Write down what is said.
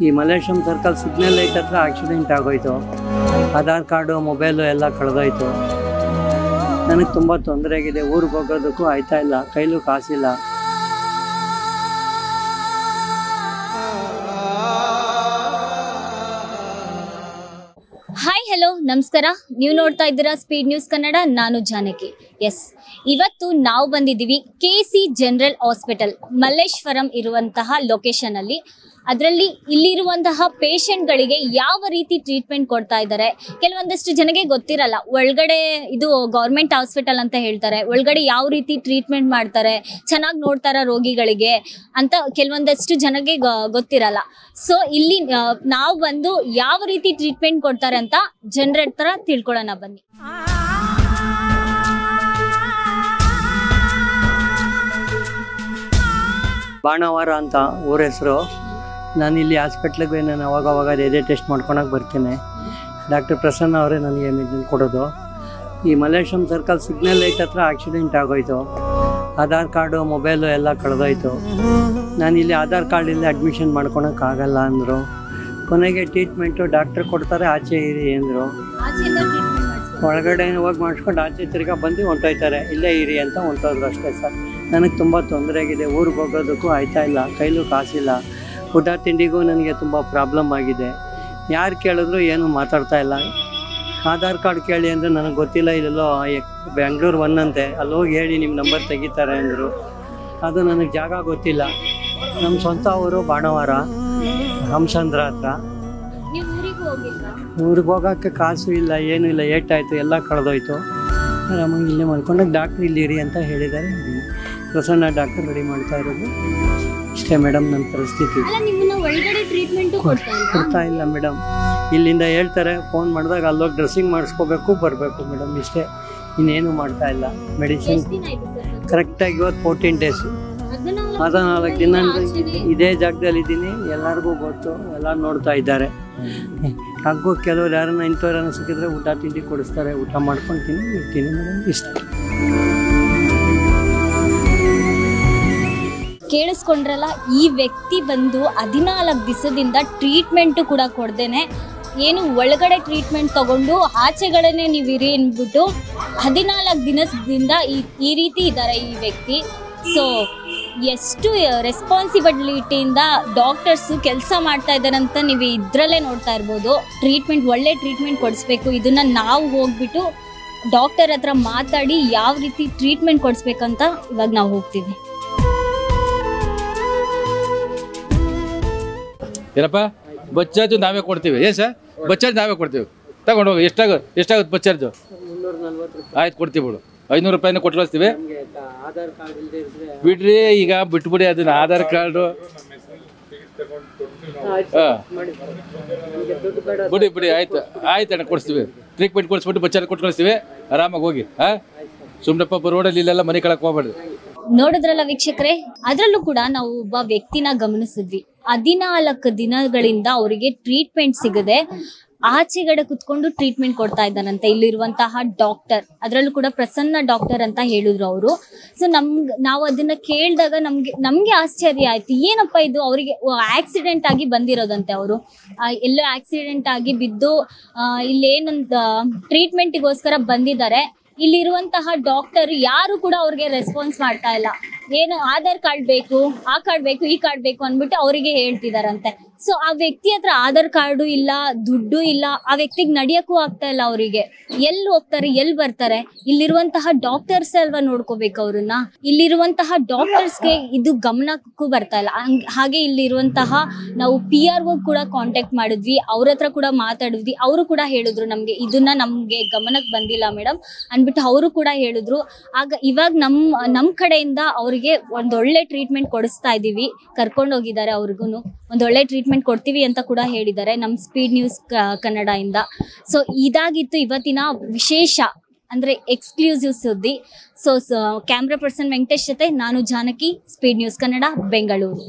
ಈ Malleshwaram circle signal light ಹತ್ರ accident ಆಗೋಯ್ತು. ಆಧಾರ್ ಕಾರ್ಡು ಮೊಬೈಲು ಎಲ್ಲ ಕಳೆದೋಯ್ತು. ನನಗೆ ತುಂಬ ತೊಂದರೆ ಆಗಿದೆ. ಊರಿಗೆ ಹೋಗೋದಕ್ಕೂ ಆಯ್ತಾ ಇಲ್ಲ, ಕೈಲೂ ಕಾಸಿಲ್ಲ. ಹಾಯ್ ಹಲೋ ನಮಸ್ಕಾರ. ನೀವು ನೋಡ್ತಾ ಇದ್ದೀರಾ ಸ್ಪೀಡ್ ನ್ಯೂಸ್ ಕನ್ನಡ. ನಾನು ಜಾನಕಿ. ಎಸ್, ಇವತ್ತು ನಾವು ಬಂದಿದ್ದೀವಿ KC ಜನರಲ್ ಹಾಸ್ಪಿಟಲ್ ಮಲ್ಲೇಶ್ವರಂ ಇರುವಂತಹ ಲೊಕೇಶನ್ ಅಲ್ಲಿ. ಅದರಲ್ಲಿ ಇಲ್ಲಿರುವಂತಹ ಪೇಷಂಟ್ಗಳಿಗೆ ಯಾವ ರೀತಿ ಟ್ರೀಟ್ಮೆಂಟ್ ಕೊಡ್ತಾ ಇದ್ದಾರೆ ಕೆಲವೊಂದಷ್ಟು ಜನಕ್ಕೆ ಗೊತ್ತಿರಲ್ಲ. ಒಳಗಡೆ ಇದು ಗೌರ್ಮೆಂಟ್ ಹಾಸ್ಪಿಟಲ್ ಅಂತ ಹೇಳ್ತಾರೆ, ಒಳಗಡೆ ಯಾವ ರೀತಿ ಟ್ರೀಟ್ಮೆಂಟ್ ಮಾಡ್ತಾರೆ, ಚೆನ್ನಾಗಿ ನೋಡ್ತಾರ ರೋಗಿಗಳಿಗೆ ಅಂತ ಕೆಲವೊಂದಷ್ಟು ಜನಕ್ಕೆ ಗೊತ್ತಿರಲ್ಲ. ಸೊ ಇಲ್ಲಿ ನಾವು ಬಂದು ಯಾವ ರೀತಿ ಟ್ರೀಟ್ಮೆಂಟ್ ಕೊಡ್ತಾರೆ ಅಂತ ಜನರ ಹತ್ರ ತಿಳ್ಕೊಳ್ಳೋಣ ಬನ್ನಿ. ಬಾಣವಾರ ಅಂತ ಊರ ಹೆಸರು. ನಾನು ಇಲ್ಲಿ ಹಾಸ್ಪಿಟ್ಲಿಗೆ ನಾನು ಅವಾಗವಾಗ ಎದೆ ಟೆಸ್ಟ್ ಮಾಡ್ಕೊಳಕ್ಕೆ ಬರ್ತೀನಿ. ಡಾಕ್ಟರ್ ಪ್ರಸನ್ನ ಅವರೇ ನನಗೆ ಮೆಡಿಸಿನ್ ಕೊಡೋದು. ಈ ಮಲ್ಲೇಶ್ವರಂ ಸರ್ಕಲ್ ಸಿಗ್ನಲ್ ಲೈಟ್ ಹತ್ರ ಆಕ್ಸಿಡೆಂಟ್ ಆಗೋಯ್ತು. ಆಧಾರ್ ಕಾರ್ಡು ಮೊಬೈಲು ಎಲ್ಲ ಕಳೆದೋಯ್ತು. ನಾನು ಇಲ್ಲಿ ಆಧಾರ್ ಕಾರ್ಡಿಲ್ಲಿ ಅಡ್ಮಿಷನ್ ಮಾಡ್ಕೊಳಕ್ಕಾಗಲ್ಲ ಅಂದರು. ಕೊನೆಗೆ ಟ್ರೀಟ್ಮೆಂಟು ಡಾಕ್ಟ್ರ್ ಕೊಡ್ತಾರೆ, ಆಚೆ ಇರಿ ಅಂದರು. ಒಳಗಡೆ ಹೋಗಿ ಮಾಡಿಸ್ಕೊಂಡು ಆಚೆ ತಿರ್ಗಾ ಬಂದು ಹೊಂಟೋಯ್ತಾರೆ, ಇಲ್ಲೇ ಇರಿ ಅಂತ ಹೊಂಟೋದ್ರು ಅಷ್ಟೇ ಸರ್. ನನಗೆ ತುಂಬ ತೊಂದರೆ ಆಗಿದೆ. ಊರಿಗೆ ಹೋಗೋದಕ್ಕೂ ಆಯ್ತಾ ಇಲ್ಲ, ಕೈಲೂ ಕಾಸಿಲ್ಲ. ಊಟ ತಿಂಡಿಗೂ ನನಗೆ ತುಂಬ ಪ್ರಾಬ್ಲಮ್ ಆಗಿದೆ. ಯಾರು ಕೇಳಿದ್ರು ಏನು ಮಾತಾಡ್ತಾ ಇಲ್ಲ. ಆಧಾರ್ ಕಾರ್ಡ್ ಕೇಳಿ ಅಂದರೆ ನನಗೆ ಗೊತ್ತಿಲ್ಲ, ಇಲ್ಲೆಲ್ಲೋ ಬೆಂಗಳೂರು 1 ಅಂತೆ, ಅಲ್ಲಿ ಹೋಗಿ ಹೇಳಿ ನಿಮ್ಮ ನಂಬರ್ ತೆಗಿತಾರೆ ಅಂದರು. ಅದು ನನಗೆ ಜಾಗ ಗೊತ್ತಿಲ್ಲ. ನಮ್ಮ ಸ್ವಂತ ಊರು ಬಾಣವಾರ, ಹಂಸಂದ್ರ ಹತ್ರ. ಊರಿಗೆ ಹೋಗೋಕ್ಕೆ ಕಾಸು ಇಲ್ಲ, ಏನೂ ಇಲ್ಲ, ಏಟಾಯಿತು, ಎಲ್ಲ ಕಳೆದೋಯ್ತು. ಆರಾಮಾಗಿ ಇಲ್ಲೇ ಮಾಡ್ಕೊಂಡಾಗ ಡಾಕ್ಟ್ರ್ ಇಲ್ಲಿ ಇರಿ ಅಂತ ಹೇಳಿದ್ದಾರೆ. ಪ್ರಸನ್ನ ಡಾಕ್ಟರ್ ರೆಡಿ ಮಾಡ್ತಾ ಇರೋದು ಇಷ್ಟೇ ಮೇಡಮ್. ನನ್ನ ಪರಿಸ್ಥಿತಿ ಕೊಡ್ತಾ ಇಲ್ಲ ಮೇಡಮ್. ಇಲ್ಲಿಂದ ಹೇಳ್ತಾರೆ, ಫೋನ್ ಮಾಡಿದಾಗ ಅಲ್ಲೋಗಿ ಡ್ರೆಸ್ಸಿಂಗ್ ಮಾಡಿಸ್ಕೋಬೇಕು, ಬರಬೇಕು ಮೇಡಮ್, ಇಷ್ಟೇ. ಇನ್ನೇನು ಮಾಡ್ತಾ ಇಲ್ಲ. ಮೆಡಿಸಿನ್ ಕರೆಕ್ಟಾಗಿ ಇವತ್ತು 14 ಡೇಸು, 14 ದಿನ ಇದೇ ಜಾಗದಲ್ಲಿ ಇದ್ದೀನಿ. ಎಲ್ಲರಿಗೂ ಗೊತ್ತು, ಎಲ್ಲ ನೋಡ್ತಾ ಇದ್ದಾರೆ. ಹಾಗೂ ಕೆಲವ್ರು ಯಾರನ್ನ ಇಂಥವ್ರನ್ನ ಸಿಕ್ಕಿದ್ರೆ ಊಟ ತಿಂಡಿ ಕೊಡಿಸ್ತಾರೆ, ಊಟ ಮಾಡ್ಕೊತೀನಿ, ಇರ್ತೀನಿ ಮೇಡಮ್, ಇಷ್ಟ. ಕೇಳಿಸ್ಕೊಂಡ್ರಲ್ಲ, ಈ ವ್ಯಕ್ತಿ ಬಂದು 14 ದಿವಸದಿಂದ ಟ್ರೀಟ್ಮೆಂಟು ಕೂಡ ಕೊಡ್ದೇನೆ, ಏನು ಒಳಗಡೆ ಟ್ರೀಟ್ಮೆಂಟ್ ತಗೊಂಡು ಆಚೆಗಡೆನೆ ನೀವು ಇರಿ ಅಂದ್ಬಿಟ್ಟು 14 ದಿನದಿಂದ ಈ ರೀತಿ ಇದ್ದಾರೆ ಈ ವ್ಯಕ್ತಿ. ಸೊ ಎಷ್ಟು ರೆಸ್ಪಾನ್ಸಿಬಿಲಿಟಿಯಿಂದ ಡಾಕ್ಟರ್ಸು ಕೆಲಸ ಮಾಡ್ತಾ ಇದ್ದಾರೆ ಅಂತ ನೀವು ಇದರಲ್ಲೇ ನೋಡ್ತಾ ಇರ್ಬೋದು. ಒಳ್ಳೆ ಟ್ರೀಟ್ಮೆಂಟ್ ಕೊಡಿಸ್ಬೇಕು. ಇದನ್ನು ನಾವು ಹೋಗ್ಬಿಟ್ಟು ಡಾಕ್ಟರ್ ಹತ್ರ ಮಾತಾಡಿ ಯಾವ ರೀತಿ ಟ್ರೀಟ್ಮೆಂಟ್ ಕೊಡಿಸ್ಬೇಕಂತ ಇವಾಗ ನಾವು ಹೋಗ್ತೀವಿ. ಏನಪ್ಪ, ಬಸ್ ಚಾರ್ಜು ನಾವೇ ಕೊಡ್ತೀವಿ. ಏನು ಸರ್, ಬಸ್ ಚಾರ್ಜ್ ನಾವೇ ಕೊಡ್ತೀವಿ. ತಗೊಂಡು ಹೋಗಿ. ಎಷ್ಟಾಗುತ್ತೆ ಬಸ್ ಚಾರ್ಜು? 340. ಆಯ್ತು, ಕೊಡ್ತೀವಿ ಬಿಡು. 500 ರೂಪಾಯಿನ ಕೊಟ್ಟು ಕಳಿಸ್ತೀವಿ. ಬಿಡ್ರಿ, ಈಗ ಬಿಟ್ಬಿಡಿ ಅದನ್ನ. ಆಧಾರ್ ಕಾರ್ಡು ಬಿಡಿ. ಆಯ್ತು ಅಣ್ಣ, ಕೊಡಿಸ್ತೀವಿ. ಟ್ರೀಟ್ಮೆಂಟ್ ಕೊಡಿಸ್ಬಿಟ್ಟು ಬಸ್ ಚಾರ್ಜ್ ಕೊಟ್ಟು ಕಳಿಸ್ತೀವಿ. ಆರಾಮಾಗಿ ಹೋಗಿ. ಸುಮ್ಮನಪ್ಪ ರೋಡಲ್ಲಿ ಇಲ್ಲೆಲ್ಲ ಮನೆ ಕಳಕ್ ಹೋಗ್ಬೇಡ್ರಿ. ನೋಡಿದ್ರಲ್ಲ ವೀಕ್ಷಕರೇ, ಅದರಲ್ಲೂ ಕೂಡ ನಾವು ಒಬ್ಬ ವ್ಯಕ್ತಿನ ಗಮನಿಸಿದ್ವಿ. 14 ದಿನಗಳಿಂದ ಅವರಿಗೆ ಟ್ರೀಟ್ಮೆಂಟ್ ಸಿಗದೆ ಆಚೆಗಡೆ ಕುತ್ಕೊಂಡು ಟ್ರೀಟ್ಮೆಂಟ್ ಕೊಡ್ತಾ ಇದ್ದಾನಂತೆ ಇಲ್ಲಿರುವಂತಹ ಡಾಕ್ಟರ್. ಅದರಲ್ಲೂ ಕೂಡ ಪ್ರಸನ್ನ ಡಾಕ್ಟರ್ ಅಂತ ಹೇಳಿದ್ರು ಅವರು. ಸೊ ನಾವು ಅದನ್ನ ಕೇಳಿದಾಗ ನಮ್ಗೆ ಆಶ್ಚರ್ಯ ಆಯ್ತು. ಏನಪ್ಪ ಇದು, ಅವರಿಗೆ ಆಕ್ಸಿಡೆಂಟ್ ಆಗಿ ಬಂದಿರೋದಂತೆ. ಅವರು ಎಲ್ಲೋ ಆಕ್ಸಿಡೆಂಟ್ ಆಗಿ ಬಿದ್ದು ಇಲ್ಲೇನಂತ ಟ್ರೀಟ್ಮೆಂಟಿಗೋಸ್ಕರ ಬಂದಿದ್ದಾರೆ. ಇಲ್ಲಿರುವಂತಹ ಡಾಕ್ಟರ್ ಯಾರು ಕೂಡ ಅವ್ರಿಗೆ ರೆಸ್ಪಾನ್ಸ್ ಮಾಡ್ತಾ ಇಲ್ಲ. ಏನು ಆಧಾರ್ ಕಾರ್ಡ್ ಬೇಕು, ಆ ಕಾರ್ಡ್ ಬೇಕು, ಈ ಕಾರ್ಡ್ ಬೇಕು ಅಂದ್ಬಿಟ್ಟು ಅವರಿಗೆ ಹೇಳ್ತಿದಾರಂತೆ. ಸೊ ಆ ವ್ಯಕ್ತಿ ಹತ್ರ ಆಧಾರ್ ಕಾರ್ಡು ಇಲ್ಲ, ದುಡ್ಡು ಇಲ್ಲ, ಆ ವ್ಯಕ್ತಿಗೆ ನಡಿಯಕ್ಕೂ ಆಗ್ತಾ ಇಲ್ಲ. ಅವರಿಗೆ ಎಲ್ಲಿ ಹೋಗ್ತಾರೆ, ಎಲ್ಲಿ ಬರ್ತಾರೆ? ಇಲ್ಲಿರುವಂತಹ ಡಾಕ್ಟರ್ಸ್ ಅಲ್ವಾ ನೋಡ್ಕೋಬೇಕು ಅವ್ರನ್ನ. ಇಲ್ಲಿರುವಂತಹ ಡಾಕ್ಟರ್ಸ್ಗೆ ಇದು ಗಮನಕ್ಕೂ ಬರ್ತಾ ಇಲ್ಲ. ಹಾಗೆ ಇಲ್ಲಿರುವಂತಹ ನಾವು PRO ಕೂಡ ಕಾಂಟ್ಯಾಕ್ಟ್ ಮಾಡಿದ್ವಿ, ಅವ್ರ ಹತ್ರ ಕೂಡ ಮಾತಾಡಿದ್ವಿ. ಅವರು ಕೂಡ ಹೇಳಿದ್ರು ಇದನ್ನ ನಮ್ಗೆ ಗಮನಕ್ಕೆ ಬಂದಿಲ್ಲ ಮೇಡಮ್ ಅಂದ್ಬಿಟ್ಟು ಅವರು ಕೂಡ ಹೇಳಿದ್ರು. ಇವಾಗ ನಮ್ಮ ಕಡೆಯಿಂದ ಅವರಿಗೆ ಒಂದೊಳ್ಳೆ ಟ್ರೀಟ್ಮೆಂಟ್ ಕೊಡಿಸ್ತಾ ಇದೀವಿ. ಕರ್ಕೊಂಡು ಹೋಗಿದ್ದಾರೆ. ಅವ್ರಿಗೂ ಒಂದೊಳ್ಳೆ ಟ್ರೀಟ್ಮೆಂಟ್ ಕೊಡ್ತೀವಿ ಅಂತ ಕೂಡ ಹೇಳಿದ್ದಾರೆ ನಮ್ಮ ಸ್ಪೀಡ್ ನ್ಯೂಸ್ ಕನ್ನಡ ಇಂದ. ಸೊ ಇದಾಗಿತ್ತು ಇವತ್ತಿನ ವಿಶೇಷ, ಅಂದ್ರೆ ಎಕ್ಸ್ಕ್ಲೂಸಿವ್ ಸುದ್ದಿ. ಸೊ ಕ್ಯಾಮ್ರಾ ಪರ್ಸನ್ ವೆಂಕಟೇಶ್ ಜೊತೆ ನಾನು ಜಾನಕಿ, ಸ್ಪೀಡ್ ನ್ಯೂಸ್ ಕನ್ನಡ, ಬೆಂಗಳೂರು.